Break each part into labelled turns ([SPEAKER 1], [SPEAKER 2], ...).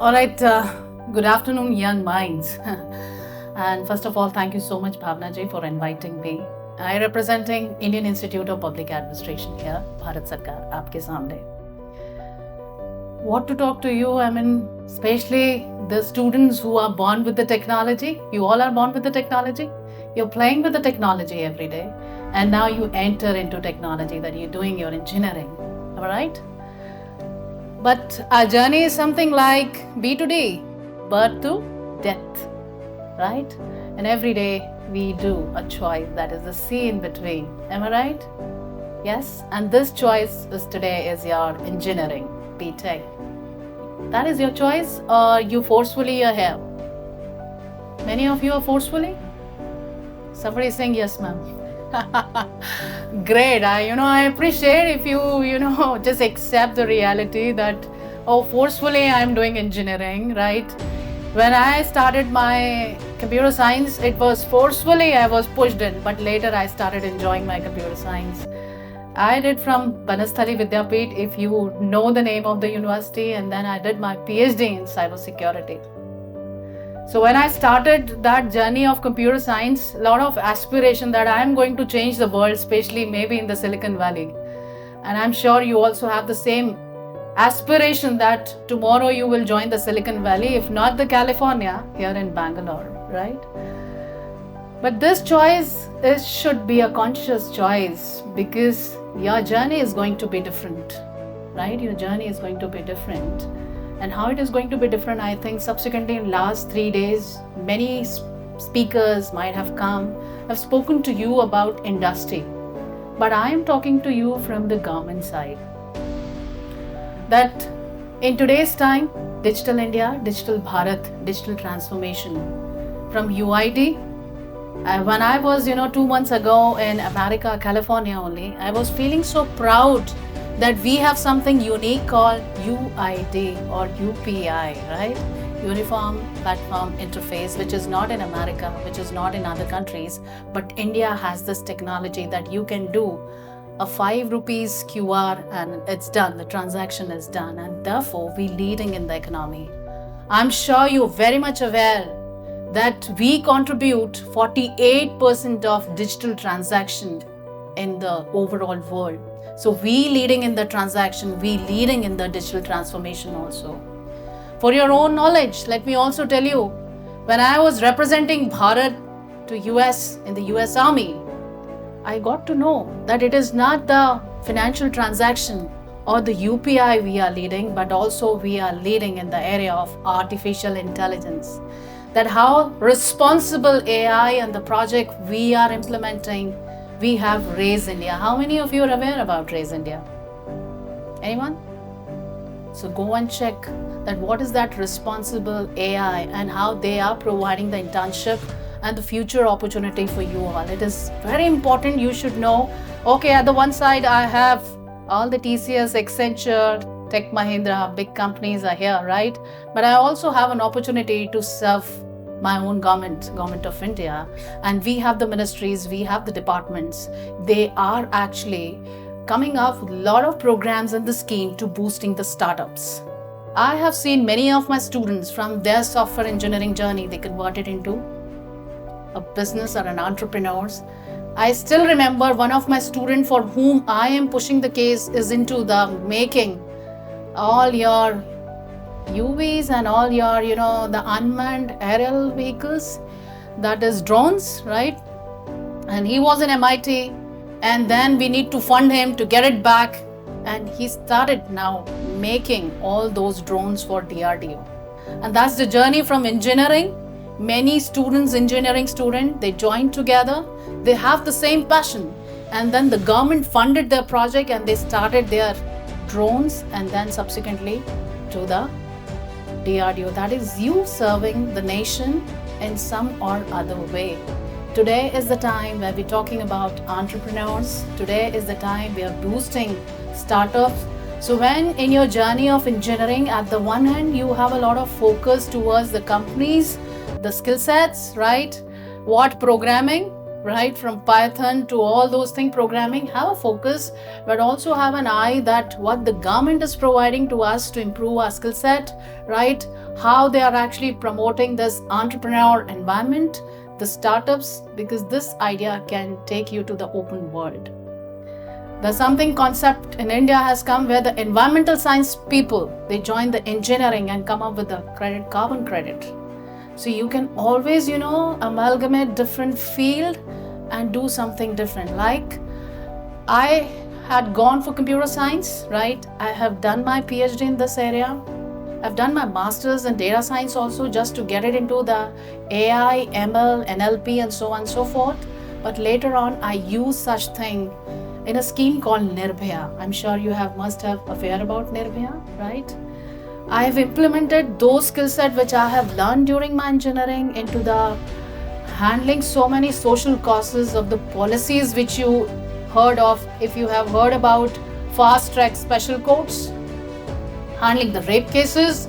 [SPEAKER 1] All right, good afternoon, young minds. And first of all, thank you so much, Bhavna ji, for inviting me. I representing Indian Institute of Public Administration here, Bharat Sarkar, aapke samne. What to talk to you? I mean, especially the students who are born with the technology. You all are born with the technology. You're playing with the technology every day, and now you enter into technology that you're doing your engineering. All right. But our journey is something like B to D, birth to death, right? And every day we do a choice that is the C in between. Am I right? Yes? And this choice is today is your engineering, B Tech. That is your choice, or you forcefully are here? Many of you are forcefully? Somebody is saying yes, ma'am. Great. I appreciate if you just accept the reality that, forcefully I'm doing engineering, right? When I started my computer science, it was forcefully I was pushed in, but later I started enjoying my computer science. I did from Banasthali Vidyapeeth, if you know the name of the university, and then I did my PhD in cybersecurity. So when I started that journey of computer science, a lot of aspiration that I'm going to change the world, especially maybe in the Silicon Valley. And I'm sure you also have the same aspiration that tomorrow you will join the Silicon Valley, if not the California, here in Bangalore, right? But this choice should be a conscious choice, because your journey is going to be different, right? Your journey is going to be different. And how it is going to be different, I think subsequently in last 3 days, many speakers might have come, have spoken to you about industry. But I am talking to you from the government side. That in today's time, Digital India, Digital Bharat, digital transformation. From UIT, when I was 2 months ago in America, California only, I was feeling so proud that we have something unique called UID or UPI, right? Uniform Platform Interface, which is not in America, which is not in other countries, but India has this technology that you can do a 5 rupees QR and it's done, the transaction is done, and therefore we leading in the economy. I'm sure you're very much aware that we contribute 48% of digital transaction in the overall world. So we leading in the transaction, we leading in the digital transformation also. For your own knowledge, let me also tell you, when I was representing Bharat to US in the US Army, I got to know that it is not the financial transaction or the UPI we are leading, but also we are leading in the area of artificial intelligence. That how responsible AI and the project we are implementing, we have Raise India. How many of you are aware about Raise India? Anyone? So go and check that what is that responsible AI and how they are providing the internship and the future opportunity for you all. It is very important. You should know, okay, at the one side I have all the TCS, Accenture, Tech Mahindra, big companies are here, right? But I also have an opportunity to serve my own government of India, and we have the ministries, we have the departments. They are actually coming up with a lot of programs in the scheme to boosting the startups. I have seen many of my students from their software engineering journey, they converted into a business or an entrepreneurs. I still remember one of my students for whom I am pushing the case is into the making all your UVs and all your, the unmanned aerial vehicles, that is drones, right? And he was in MIT, and then we need to fund him to get it back. And he started now making all those drones for DRDO. And that's the journey from engineering. Many students, engineering students, they joined together. They have the same passion. And then the government funded their project and they started their drones, and then subsequently to the DRDO. That is you serving the nation in some or other way. Today is the time where we're talking about entrepreneurs. Today is the time we are boosting startups. So when in your journey of engineering, at the one hand, you have a lot of focus towards the companies, the skill sets, right? What programming, right? From Python to all those things, programming, have a focus, but also have an eye that what the government is providing to us to improve our skill set, right? How they are actually promoting this entrepreneur environment, the startups, because this idea can take you to the open world. The something concept in India has come where the environmental science people, they join the engineering and come up with the carbon credit. So you can always, amalgamate different field and do something different. Like I had gone for computer science, right? I have done my PhD in this area. I've done my master's in data science also, just to get it into the AI, ML, NLP and so on and so forth. But later on, I use such thing in a scheme called Nirbhaya. I'm sure you must have aware about Nirbhaya, right? I have implemented those skill set which I have learned during my engineering into the handling so many social causes of the policies which you heard of. If you have heard about fast track special courts, handling the rape cases,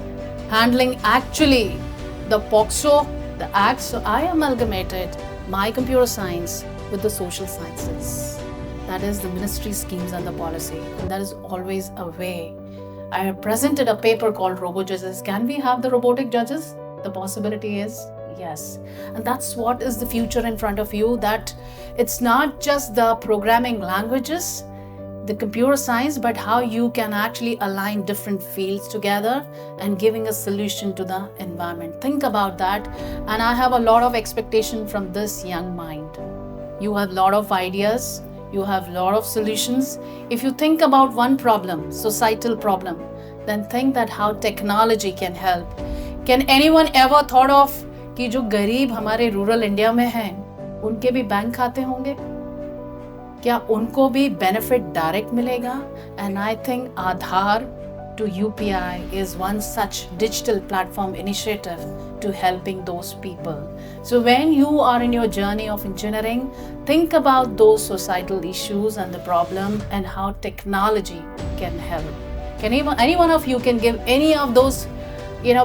[SPEAKER 1] handling actually the POXO, the acts. So I amalgamated my computer science with the social sciences. That is the ministry schemes and the policy. And that is always a way. I have presented a paper called Robo Judges. Can we have the robotic judges? The possibility is yes. And that's what is the future in front of you, that it's not just the programming languages, the computer science, but how you can actually align different fields together and giving a solution to the environment. Think about that. And I have a lot of expectation from this young mind. You have a lot of ideas. You have a lot of solutions. If you think about one problem, societal problem, then think that how technology can help. Can anyone ever thought of कि जो गरीब हमारे rural India में हैं, उनके भी bank खाते होंगे? क्या उनको भी benefit direct मिलेगा? And I think Aadhaar to UPI is one such digital platform initiative to helping those people. So when you are in your journey of engineering, think about those societal issues and the problem and how technology can help. Can any one of you can give any of those,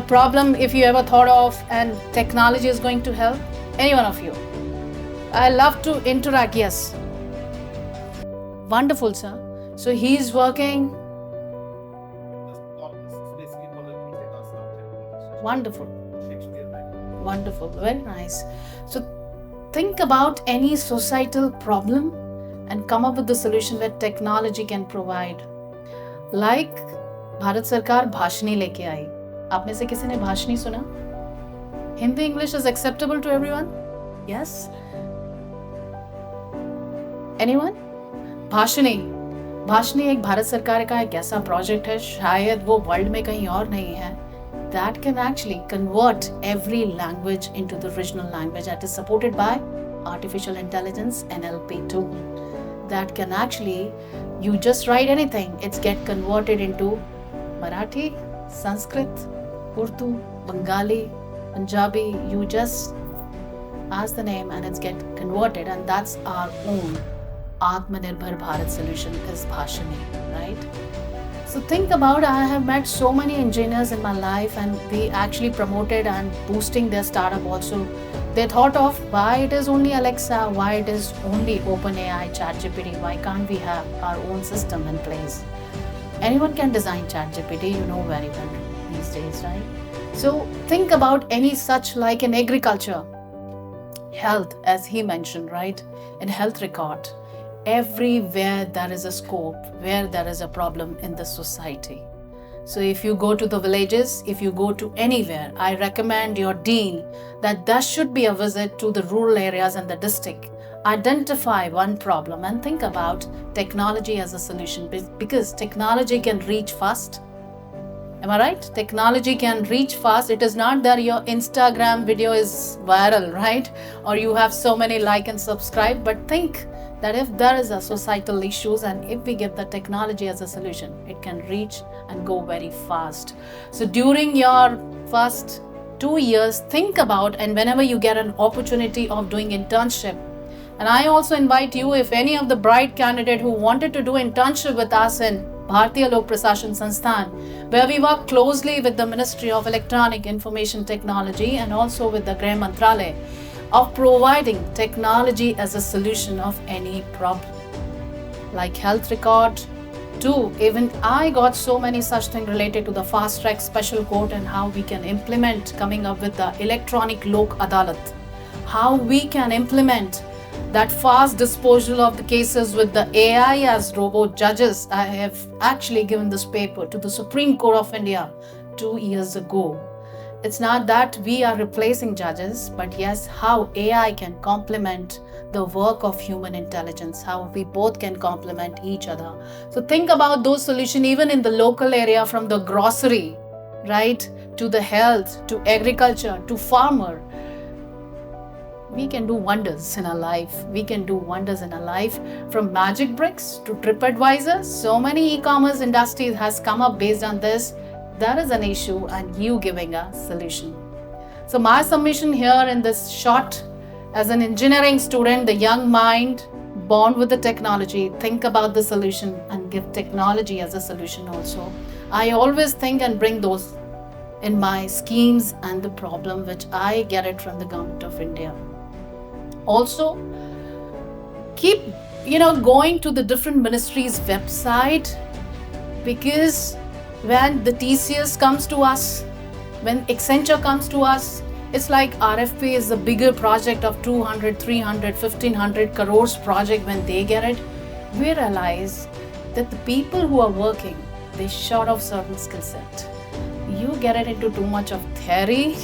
[SPEAKER 1] problem if you ever thought of and technology is going to help? Any one of you? I love to interact. Yes. Wonderful, sir. So he's working. Wonderful. Wonderful. Very nice. So think about any societal problem and come up with the solution that technology can provide. Like Bharat सरकार भाषणी लेके आई. आप में से किसी ने भाषणी सुना? Hindi English is acceptable to everyone? Yes. Anyone? Bhashini एक भारत सरकार का एक ऐसा प्रोजेक्ट है, शायद वो वर्ल्ड में कहीं और नहीं है, that can actually convert every language into the regional language, that is supported by artificial intelligence NLP tool. That can actually, you just write anything, it's get converted into Marathi, Sanskrit, Urdu, Bengali, Punjabi. You just ask the name and it's get converted, and that's our own Atmanirbhar Bharat solution is Bhashani, right? So think about, I have met so many engineers in my life and we actually promoted and boosting their startup also. They thought of why it is only Alexa, why it is only OpenAI, ChatGPT, why can't we have our own system in place? Anyone can design ChatGPT, you know very well these days, right? So think about any such, like in agriculture, health, as he mentioned, right? In health record, everywhere there is a scope, where there is a problem in the society. So if you go to the villages, if you go to anywhere, I recommend your dean that there should be a visit to the rural areas and the district. Identify one problem and think about technology as a solution, because technology can reach fast. Am I right? Technology can reach fast. It is not that your Instagram video is viral, right? Or you have so many like and subscribe, but think that if there is a societal issues and if we give the technology as a solution, it can reach and go very fast. So during your first 2 years, think about, and whenever you get an opportunity of doing internship, and I also invite you, if any of the bright candidate who wanted to do internship with us in Bharatiya Lok Prasashan Sansthan, where we work closely with the Ministry of Electronic Information Technology and also with the Greh Mantralaya, of providing technology as a solution of any problem. Like health record, too, even I got so many such things related to the fast track special court and how we can implement coming up with the electronic lok adalat, how we can implement that fast disposal of the cases with the AI as robot judges. I have actually given this paper to the Supreme Court of India 2 years ago. It's not that we are replacing judges, but yes, how AI can complement the work of human intelligence, how we both can complement each other. So think about those solutions even in the local area, from the grocery, right, to the health, to agriculture, to farmer. We can do wonders in our life. We can do wonders in our life, from magic bricks to TripAdvisor. So many e-commerce industries has come up based on this. That is an issue and you giving a solution. So my submission here in this short, as an engineering student, the young mind born with the technology, think about the solution and give technology as a solution also. I always think and bring those in my schemes and the problem which I get it from the government of India. Also, keep going to the different ministries' website, because when the TCS comes to us, when Accenture comes to us, it's like RFP is a bigger project of 200, 300, 1500 crores project. When they get it, we realize that the people who are working, they short of certain skill set. You get it into too much of theory,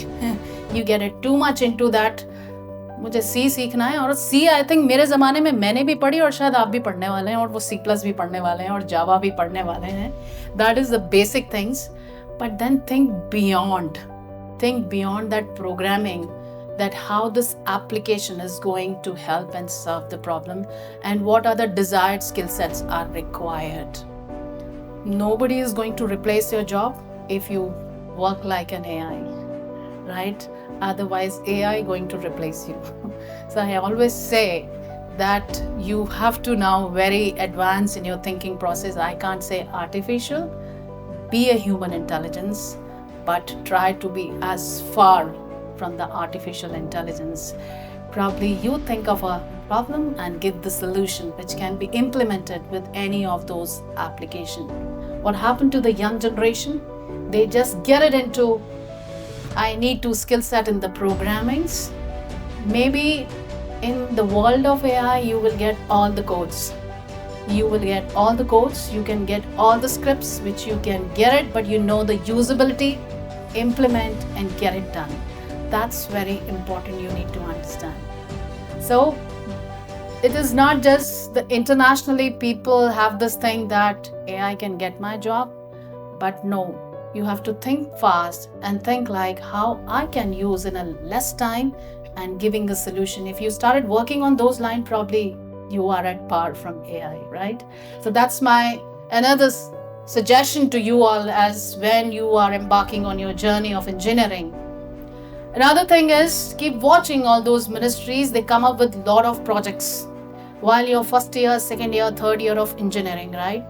[SPEAKER 1] you get it too much into that मुझे सी सीखना है, और सी I think मेरे ज़माने में मैंने भी पढ़ी और शायद आप भी पढ़ने वाले हैं, और वो सी प्लस भी पढ़ने वाले हैं और जावा भी पढ़ने वाले हैं. That is the basic things. But then think beyond that programming, that how this application is going to help and solve the problem, and what other desired skill sets are required. Nobody is going to replace your job if you work like an AI, right? Otherwise, AI going to replace you. So I always say that you have to now very advanced in your thinking process. I can't say artificial, be a human intelligence, but try to be as far from the artificial intelligence. Probably you think of a problem and give the solution which can be implemented with any of those applications. What happened to the young generation? They just get it into, I need to skill set in the programmings. Maybe in the world of AI, you will get all the codes. You will get all the codes, you can get all the scripts which you can get it, but you know the usability, implement and get it done. That's very important, you need to understand. So it is not just the internationally people have this thing that AI can get my job, but no, you have to think fast and think like how I can use in a less time and giving a solution. If you started working on those lines, probably you are at par from AI, right? So that's my another suggestion to you all as when you are embarking on your journey of engineering. Another thing is keep watching all those ministries. They come up with a lot of projects while you're first year, second year, third year of engineering, right?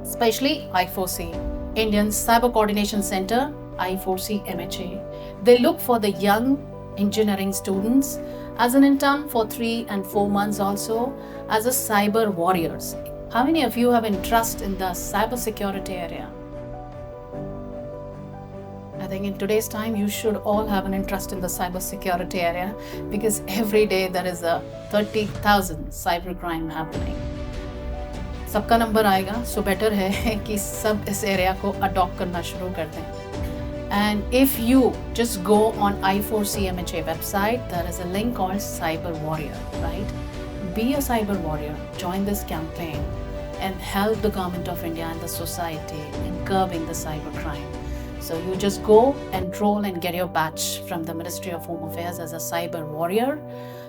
[SPEAKER 1] Especially I4C, Indian Cyber Coordination Center, I4C MHA. They look for the young engineering students as an intern for 3 and 4 months also as a cyber warriors. How many of you have interest in the cyber security area? I think in today's time, you should all have an interest in the cyber security area, because every day there is a 30,000 cyber crime happening. सबका number आएगा, so better है कि सब इस area को adopt करना शुरू कर दें. And if you just go on I4C MHA website, there is a link called Cyber Warrior, right? Be a cyber warrior, join this campaign and help the government of India and the society in curbing the cyber crime. So you just go, enroll and get your badge from the Ministry of Home Affairs as a cyber warrior.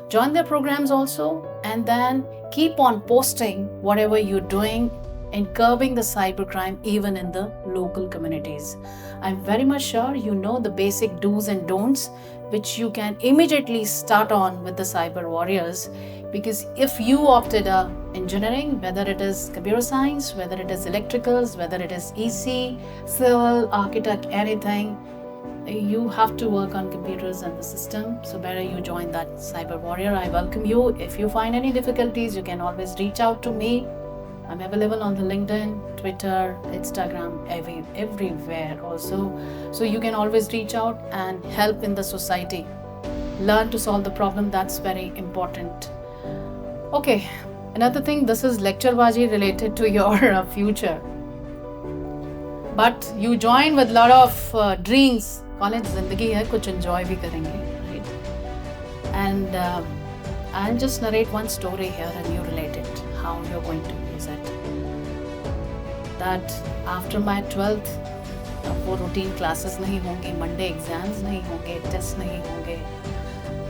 [SPEAKER 1] Join their programs also, and then keep on posting whatever you're doing in curbing the cybercrime even in the local communities. I'm very much sure you know the basic do's and don'ts which you can immediately start on with the cyber warriors, because if you opted engineering, whether it is computer science, whether it is electricals, whether it is EC, civil, architect, anything, you have to work on computers and the system, so better you join that cyber warrior. I welcome you. If you find any difficulties, you can always reach out to me. I'm available on the LinkedIn, Twitter, Instagram, everywhere also. So you can always reach out and help in the society. Learn to solve the problem. That's very important. Okay, another thing, this is lecture baji related to your future. But you join with a lot of dreams. College zindagi hai, kuch enjoy bhi karenge, right? And I'll just narrate one story here and you relate it, how you're going to use it. That after my 12th, वो routine classes नहीं होंगी, Monday exams नहीं होंगे, tests नहीं होंगे,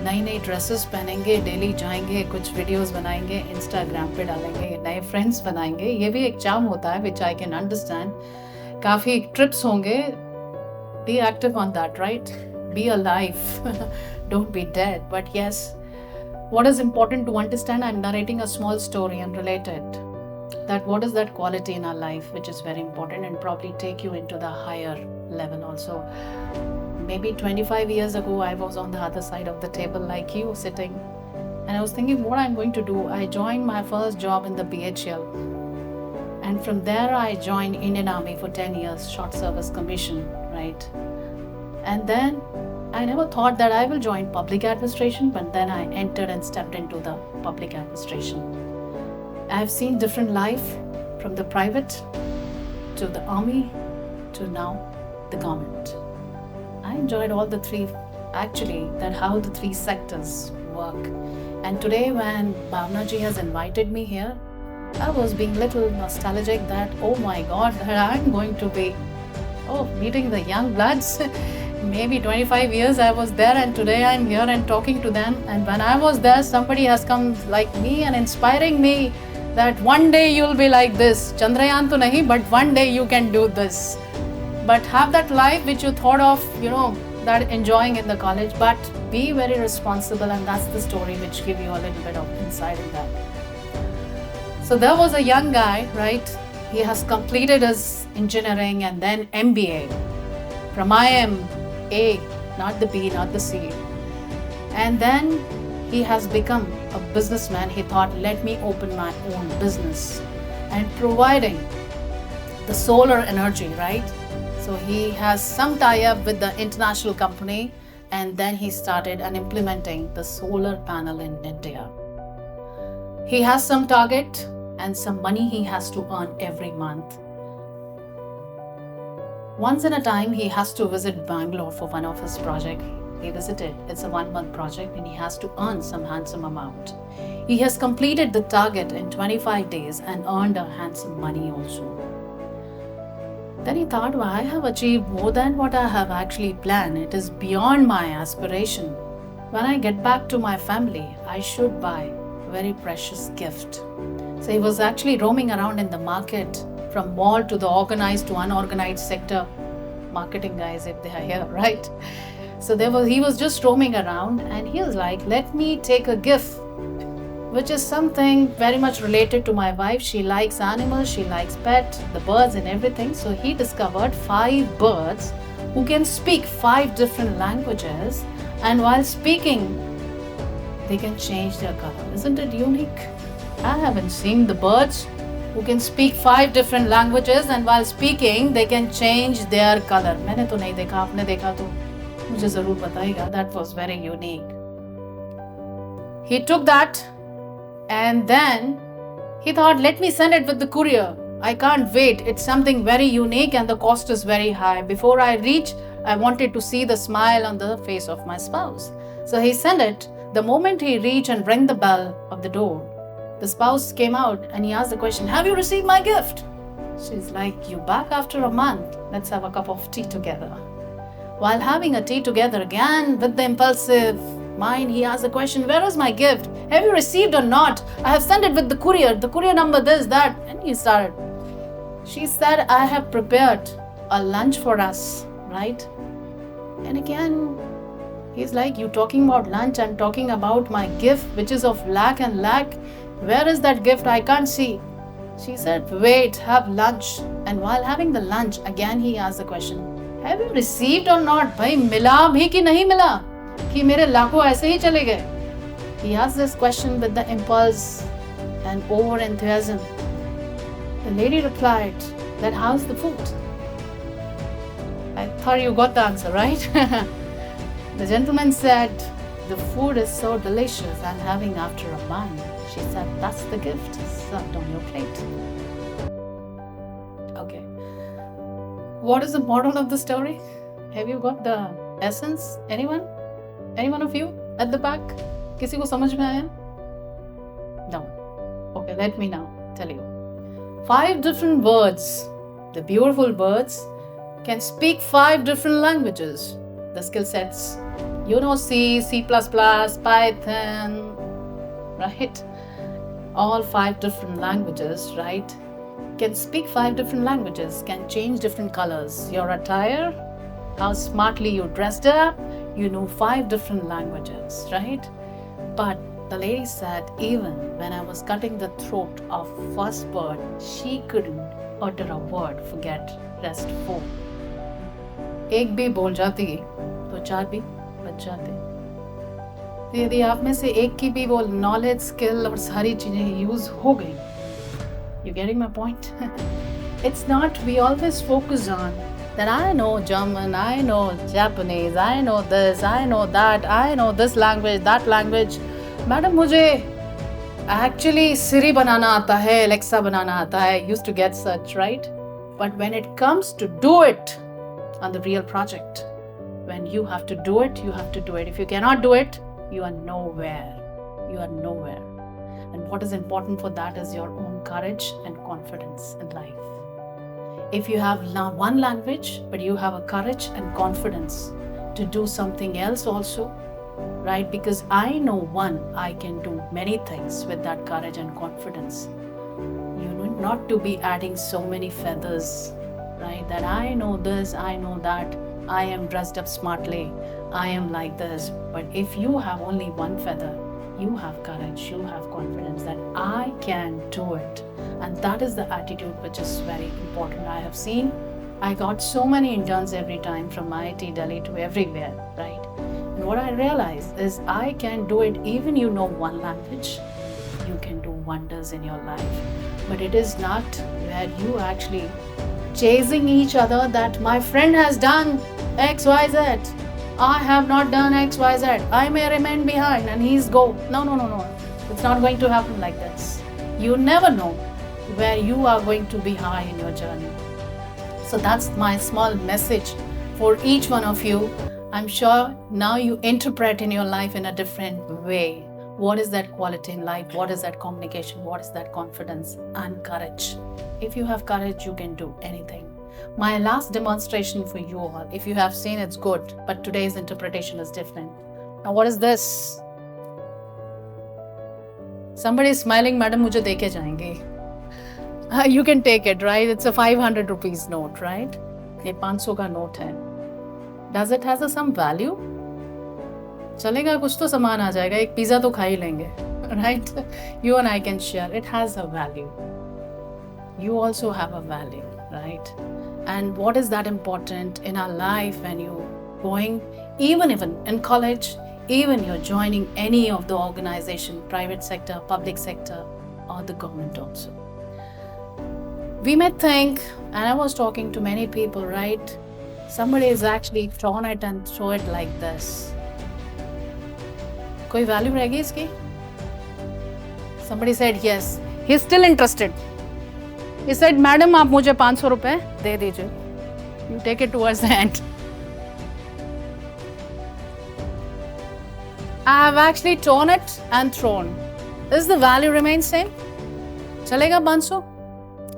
[SPEAKER 1] नई नई dresses पहनेंगे, डेली जाएंगे, कुछ वीडियोस बनाएंगे, इंस्टाग्राम पे डालेंगे, नए फ्रेंड्स बनाएंगे. ये भी एक चार्म होता है, विच आई कैन अंडरस्टैंड. काफ़ी ट्रिप्स होंगे. Be active on that, right? Be alive. Don't be dead. But yes, what is important to understand, I'm narrating a small story and related. That what is that quality in our life which is very important and probably take you into the higher level also. Maybe 25 years ago, I was on the other side of the table like you sitting. And I was thinking what I'm going to do. I joined my first job in the BHL. And from there, I joined Indian Army for 10 years, short service commission, right? And then I never thought that I will join public administration, but then I entered and stepped into the public administration. I've seen different life from the private to the army to now the government. I enjoyed all the three, actually, that how the three sectors work. And today when Bhavna ji has invited me here, I was being little nostalgic that, oh my God, I'm going to be, meeting the young bloods. Maybe 25 years I was there and today I'm here and talking to them. And when I was there, somebody has come like me and inspiring me that one day you'll be like this. Chandrayaan to nahi, but one day you can do this. But have that life which you thought of, that enjoying in the college, but be very responsible, and that's the story which give you a little bit of insight in that. So there was a young guy, right? He has completed his engineering and then MBA from IIM A, not the B, not the C. And then he has become a businessman. He thought, let me open my own business and providing the solar energy, right? So he has some tie-up with the international company, and then he started and implementing the solar panel in India. He has some target and some money he has to earn every month. Once in a time, he has to visit Bangalore for one of his projects. He visited. It's a 1-month project and he has to earn some handsome amount. He has completed the target in 25 days and earned a handsome money also. Then he thought, well, I have achieved more than what I have actually planned. It is beyond my aspiration. When I get back to my family, I should buy a very precious gift. So he was actually roaming around in the market, from mall to the organized to unorganized sector. Marketing guys, if they are here, right? So he was just roaming around and he was like, let me take a gift, which is something very much related to my wife. She likes animals, she likes pets, the birds and everything. So he discovered 5 birds who can speak 5 different languages, and while speaking, they can change their color. Isn't it unique? I haven't seen the birds who can speak 5 different languages and while speaking they can change their color. मैंने तो नहीं देखा, आपने देखा तो मुझे ज़रूर बताइएगा. That was very unique. He took that and then he thought, let me send it with the courier. I can't wait. It's something very unique and the cost is very high. Before I reach, I wanted to see the smile on the face of my spouse. So he sent it. The moment he reached and rang the bell of the door, the spouse came out and he asked the question, have you received my gift? She's like, you back after a month. Let's have a cup of tea together. While having a tea together again with the impulsive mind, he asked the question, where is my gift? Have you received or not? I have sent it with the courier number this, that. And he started. She said, I have prepared a lunch for us, right? And again, he's like, you talking about lunch, I'm talking about my gift, which is of lakh and lakh. Where is that gift? I can't see. She said, wait, have lunch. And while having the lunch, again he asked the question, Have you received or not? भाई मिला भी कि नहीं मिला कि मेरे लाखों ऐसे ही चले गए? He asked this question with the impulse and over enthusiasm. The lady replied that how's the food? I thought you got the answer, right? The gentleman said, the food is so delicious and having after a month. She said, that's the gift served on your plate. Okay. What is the moral of the story? Have you got the essence? Anyone? Anyone of you at the back? किसी को समझ में आया? No. Okay, let me now tell you. 5 different words, the beautiful words, can speak 5 different languages. The skill sets, you know, C, C++, Python, right? All 5 different languages, right? Can speak 5 different languages, can change different colors. Your attire, how smartly you dressed up, you know 5 different languages, right? But the lady said, even when I was cutting the throat of first bird, she couldn't utter a word, forget rest 4. एक भी बोल जाती तो 4 भी बच जाते. तो यदि आप में से एक की भी वो नॉलेज, स्किल और सारी चीजें यूज हो गई, you getting my point? It's not, we always focus on that I know German, I know Japanese, I know this, I know that, I know this language, that language. Madam मुझे actually Siri बनाना आता है, Alexa बनाना आता है, used to get such, right? But when it comes to do it on the real project, when you have to do it, you have to do it. If you cannot do it, you are nowhere. You are nowhere. And what is important for that is your own courage and confidence in life. If you have not one language, but you have a courage and confidence to do something else also, right? Because I know I can do many things with that courage and confidence. You need not to be adding so many feathers, right? That I know this, I know that, I am dressed up smartly, I am like this. But if you have only one feather, you have courage, you have confidence that I can do it. And that is the attitude which is very important. I have seen, I got so many interns every time from IIT Delhi to everywhere, right? And what I realized is I can do it even you know one language, you can do wonders in your life. But it is not where you actually chasing each other that my friend has done X, Y, Z. I have not done X, Y, Z. I may remain behind and he's go. No. It's not going to happen like this. You never know where you are going to be high in your journey. So that's my small message for each one of you. I'm sure now you interpret in your life in a different way. What is that quality in life? What is that communication? What is that confidence and courage? If you have courage, you can do anything. My last demonstration for you all, if you have seen, it's good, but today's interpretation is different. Now, what is this? Somebody is smiling, madam, mujhe deke jayenge. You can take it, right? It's a 500 rupees note, right? ये 500 का note है. Does it has some value? चलेगा, कुछ तो सामान आ जाएगा, एक pizza तो खा ही लेंगे, right? You and I can share. It has a value. You also have a value, right? And what is that important in our life when you're going, even in college, even you're joining any of the organization, private sector, public sector, or the government also. We may think, and I was talking to many people, right? Somebody is actually torn it and throw it like this. कोई value रहेगी इसकी? Somebody said yes. He's still interested. He said, "Madam, आप मुझे 500 रुपए दे दीजिए. You take it towards the end." I have actually torn it and thrown. Does the value remain same? चलेगा 500?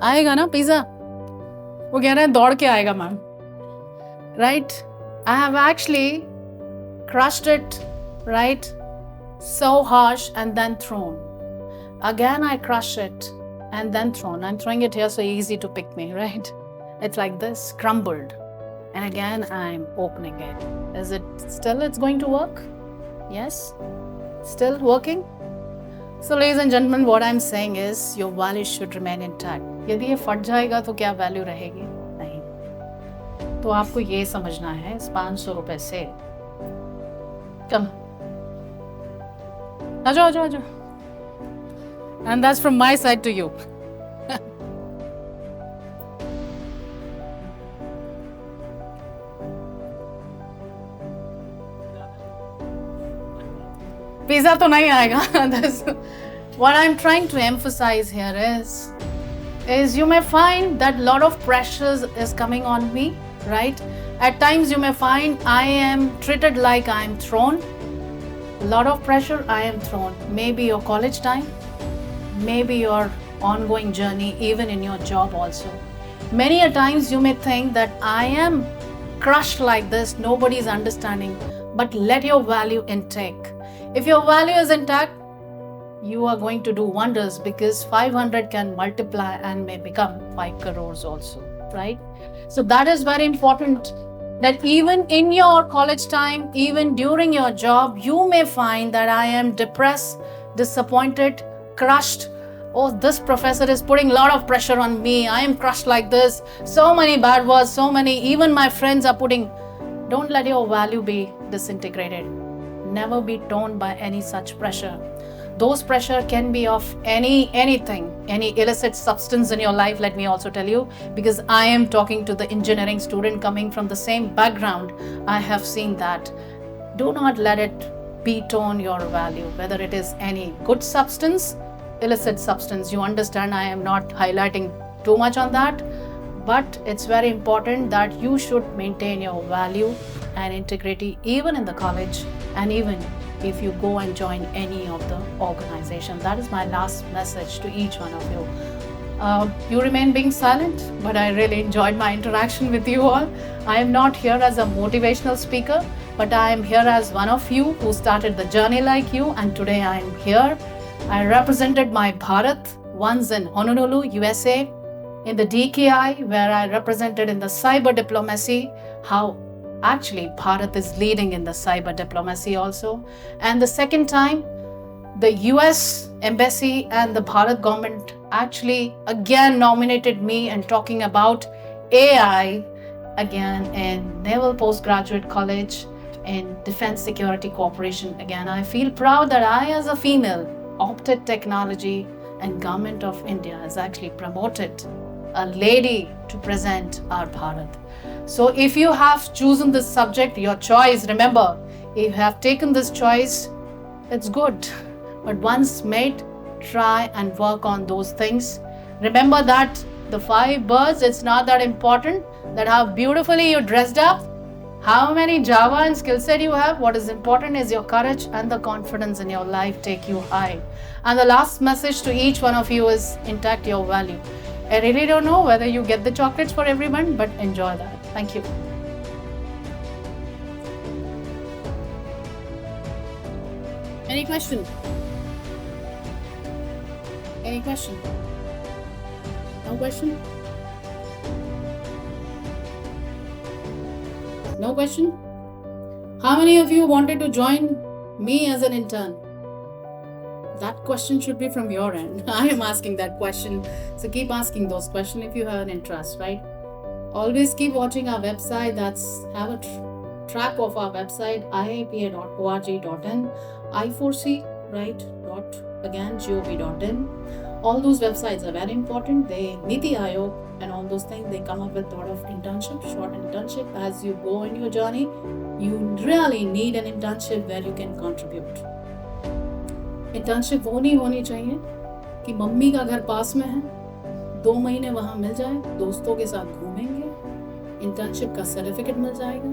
[SPEAKER 1] आएगा ना पिज़्ज़ा? वो कह रहा है दौड़ के आएगा ma'am. Right? I have actually crushed it, right? So harsh and then thrown. Again, I crush it and then thrown. I'm throwing it here so easy to pick me, right? It's like this, crumbled. And again, I'm opening it. Is it still, it's going to work? Yes? Still working? So ladies and gentlemen, what I'm saying is your value should remain intact. यदि ये फट जाएगा तो क्या value रहेगी? नहीं. तो आपको ये समझना है इस 500 रुपए से कम आ जाओ and that's from my side to you pizza तो नहीं आएगा what I'm trying to emphasize here is you may find that lot of pressures is coming on me, right? At times you may find I am treated like I am thrown. A lot of pressure I am thrown. Maybe your college time, maybe your ongoing journey, even in your job also. Many a times you may think that I am crushed like this, nobody is understanding, but let your value intact. If your value is intact, you are going to do wonders, because 500 can multiply and may become 5 crores also, right? So that is very important, that even in your college time, even during your job, you may find that I am depressed, disappointed, crushed. Oh, this professor is putting a lot of pressure on me. I am crushed like this. So many bad words, so many, even my friends are putting. Don't let your value be disintegrated. Never be torn by any such pressure. Those pressure can be of anything, any illicit substance in your life, let me also tell you, because I am talking to the engineering student coming from the same background. I have seen that. Do not let it beat on your value, whether it is any good substance, illicit substance. You understand, I am not highlighting too much on that, but it's very important that you should maintain your value and integrity even in the college, and even if you go and join any of the organization. That is my last message to each one of you. You remain being silent, but I really enjoyed my interaction with you all. I am not here as a motivational speaker, but I am here as one of you who started the journey like you, and today I am here. I represented my Bharat once in Honolulu, USA, in the DKI, where I represented in the cyber diplomacy, how actually Bharat is leading in the cyber diplomacy also. And the second time, the US embassy and the Bharat government actually again nominated me and talking about AI again in Naval Postgraduate College in Defense Security Cooperation. Again, I feel proud that I, as a female, opted technology, and Government of India has actually promoted a lady to present our Bharat. So if you have chosen this subject, your choice, remember, if you have taken this choice, it's good. But once made, try and work on those things. Remember that the 5 birds, it's not that important that how beautifully you dressed up, how many Java and skill set you have. What is important is your courage and the confidence in your life take you high. And the last message to each one of you is intact your value. I really don't know whether you get the chocolates for everyone, but enjoy that. Thank you. Any question? Any question? No question? No question? How many of you wanted to join me as an intern? That question should be from your end. I am asking that question. So keep asking those questions if you have an interest, right? Always keep watching our website. Have a track of our website, iipa.org.in, I4C, right? .gov.in. All those websites are very important. They, Niti Aayog and all those things, they come up with a lot of internship, short internship. As you go in your journey, you really need an internship where you can contribute. Internship वो नहीं होनी चाहिए कि mummy का घर पास में है, 2 महीने वहाँ मिल जाए, दोस्तों के साथ घूमेंगे, इंटर्नशिप का सर्टिफिकेट मिल जाएगा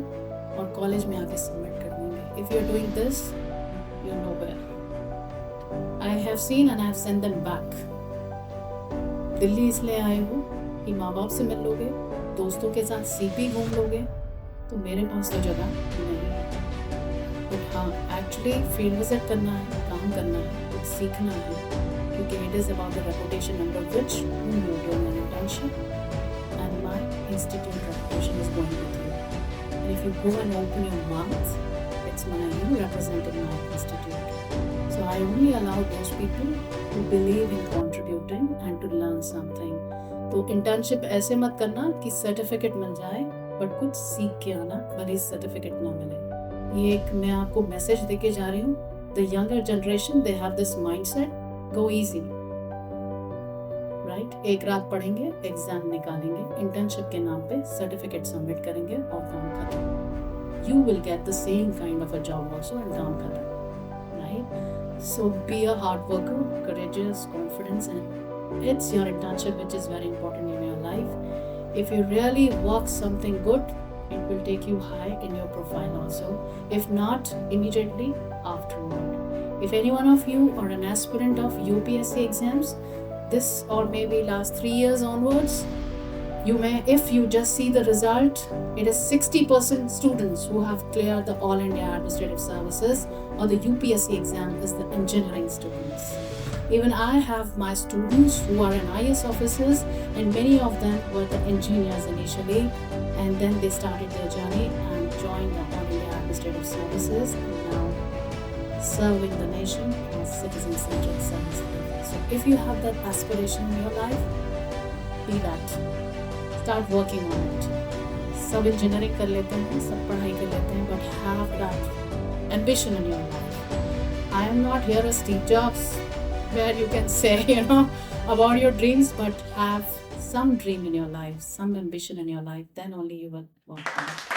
[SPEAKER 1] और कॉलेज में आके सबमिट कर देंगे. If you are doing this, you know where. I have seen and I have sent them back. Delhi इसलिए आए हो कि माँ बाप से मिल लोगे, दोस्तों के साथ सीपी घूम लोगे, तो मेरे पास तो जगह नहीं है. बट हाँ, एक्चुअली फील्ड विजिट करना है, काम करना है, कुछ सीखना है, क्योंकि it is about the reputation under which you are doing an internship, and my institute reputation is going with you. And if you go and open your mouth, it's you representing my institute. So I only allow those people who believe in contributing and to learn something. तो internship ऐसे मत करना कि certificate मिल जाए but कुछ सीख के आना, भले सर्टिफिकेट ना मिले। ये एक मैं आपको मैसेज देके जा रही हूँ। The younger generation, they have this mindset, go easy, right. एक रात पढ़ेंगे, एग्जाम निकालेंगे, इंटर्नशिप के नाम पे सर्टिफिकेट सबमिट करेंगे और काम खत्म। You will get the same kind of a job also and काम खत्म, right. So be a hard worker, courageous, confidence, and it's your internship which is very important in your life. If you really work something good, it will take you high in your profile also. If not, immediately afterward. If any one of you are an aspirant of UPSC exams, this or maybe last 3 years onwards, you may, if you just see the result, it is 60% students who have cleared the All India Administrative Services or the UPSC exam is the engineering students. Even I have my students who are in IAS officers, and many of them were the engineers initially, and then they started their journey and joined the All India Administrative Services, and now serving the nation as citizen-centered service. So if you have that aspiration in your life, be that. Start working on it. सब engineering कर लेते हैं, सब पढ़ाई कर लेते हैं, but have that ambition in your life. I am not here as Steve Jobs, where you can say, about your dreams, but have some dream in your life, some ambition in your life, then only you will work on it.